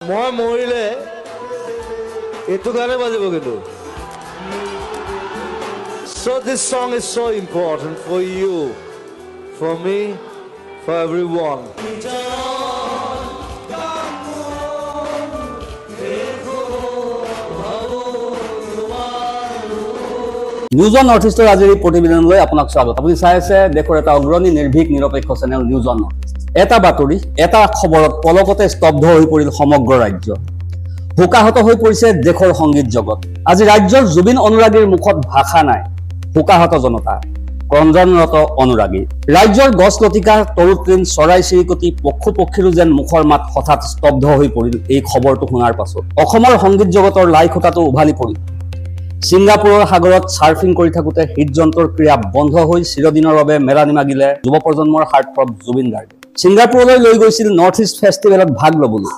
মই মৰিলে এইটো গানে বাজিব কিন্তু So this song is so important for you, for me, for everyone. News on north ইষ্টৰ আজিৰ এই প্ৰতিবেদনলৈ আপোনাক স্বাগত। আপুনি চাই আছে দেশৰ এটা অগ্ৰণী নিৰ্ভীক নিৰপেক্ষ channel news on north east. এটা বাতৰি, এটা খবৰত পলকতে স্তব্ধ হৈ পৰিল সমগ্ৰ ৰাজ্য। হুকাহত হৈ পৰিছে দেশৰ সংগীত জগত। আজি ৰাজ্যৰ জুবিন অনুৰাগীৰ মুখত ভাষা নাই। হুকাহত জনতা, ক্ৰঞ্জনৰত অনুৰাগী। ৰাজ্যৰ গছ লতিকা, তৰুতৃণ, চৰাই চিৰিকটি, পশু পক্ষীৰো যেন মুখৰ মাত হঠাৎ স্তব্ধ হৈ পৰিল এই খবৰটো শুনাৰ পাছত। অসমৰ সংগীত জগতৰ লাই খুঁটাটো উভালি পৰিল। ছিংগাপুৰৰ সাগৰত ছাৰ্ফিং কৰি থাকোঁতে হৃদযন্ত্ৰৰ ক্ৰিয়া বন্ধ হৈ চিৰদিনৰ বাবে মেৰানি মাগিলে যুৱ প্ৰজন্মৰ হাৰ্টথ্ৰব জুবিন গাৰ্গে। ছিংগাপুৰলৈ লৈ গৈছিল নৰ্থ ইষ্ট ফেষ্টিভেলত ভাগ ল'বলৈ।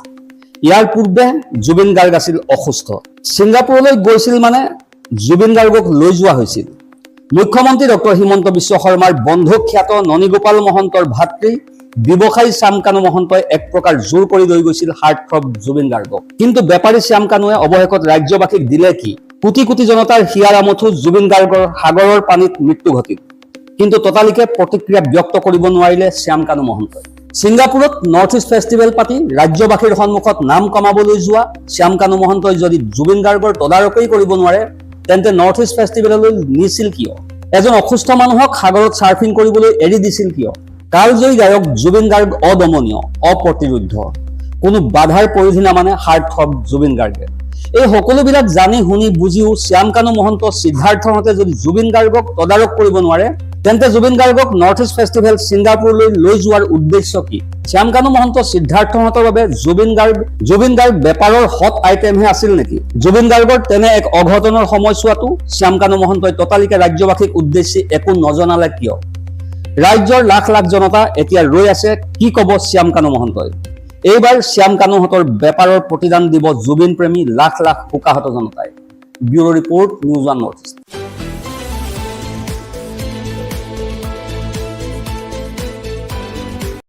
ইয়াৰ পূৰ্বে জুবিন গাৰ্গ আছিল অসুস্থ। ছিংগাপুৰলৈ গৈছিল মানে জুবিন গাৰ্গক লৈ যোৱা হৈছিল। মুখ্যমন্ত্ৰী ডক্টৰ হিমন্ত বিশ্ব শৰ্মাৰ বন্ধু খ্যাত ননীগোপাল মহন্তৰ ভাতৃ ব্যৱসায়ী শ্যাম কানু মহন্তই এক প্ৰকাৰ জোৰ কৰি লৈ গৈছিল হাৰ্টথ্ৰব জুবিন গাৰ্গক। কিন্তু বেপাৰী শ্যাম কানুৱে অৱশেষত ৰাজ্যবাসীক দিলে কি? কোটি কোটি জনতাৰ হিয়াৰ আমঠু জুবিন গাৰ্গৰ সাগৰৰ পানীত মৃত্যু ঘটিল। কিন্তু ততালিকে প্ৰতিক্ৰিয়া ব্যক্ত কৰিব নোৱাৰিলে শ্যাম কানু মহন্তই। ছিংগাপুৰত নৰ্থ ইষ্ট ফেষ্টিভেল পাতি ৰাজ্যবাসীৰ সন্মুখত নাম কমাবলৈ যোৱা শ্যাম কানু মহন্তই যদি জুবিন গাৰ্গৰ তদাৰকী কৰিব নোৱাৰে তেন্তে নৰ্থ ইষ্ট ফেষ্টিভেললৈ নিছিল কিয়? এজন অসুস্থ মানুহক সাগৰত ছাৰ্ফিং কৰিবলৈ এৰি দিছিল কিয়? কালজয়ী গায়ক জুবিন গাৰ্গ অদমনীয়, অপ্ৰতিৰোধ্য, কোনো বাধাৰ পৰিধি নামানে হাৰ্টথ্ৰব জুবিন গাৰ্গে। এই সকলোবিলাক জানি শুনি বুজিও শ্যাম কানু মহন্ত, সিদ্ধাৰ্থহঁতে যদি জুবিন গাৰ্গক তদাৰক কৰিব নোৱাৰে তেন্তে জুবিন গাৰ্গক নৰ্থ ইষ্ট ফেষ্টিভেল ছিংগাপুৰলৈ লৈ যোৱাৰ উদ্দেশ্য কি? শ্যাম কানু মহন্ত, সিদ্ধাৰ্থহঁতৰ বাবে জুবিন গাৰ্গ বেপাৰৰ হট আইটেমহে আছিল নেকি? জুবিন গাৰ্গৰ তেনে এক অঘটনৰ সময়ছোৱাতো শ্যাম কানু মহন্তই ততালিকে ৰাজ্যবাসীক উদ্দেশ্যি একো নজনালে কিয়? ৰাজ্যৰ লাখ লাখ জনতা এতিয়া ৰৈ আছে কি কব শ্যাম কানু মহন্তই। এইবাৰ শ্যাম কানুহঁতৰ বেপাৰৰ প্ৰতিদান দিব জুবিন প্ৰেমী লাখ লাখ হুকাহত জনতাই। Bureau report, news on north east.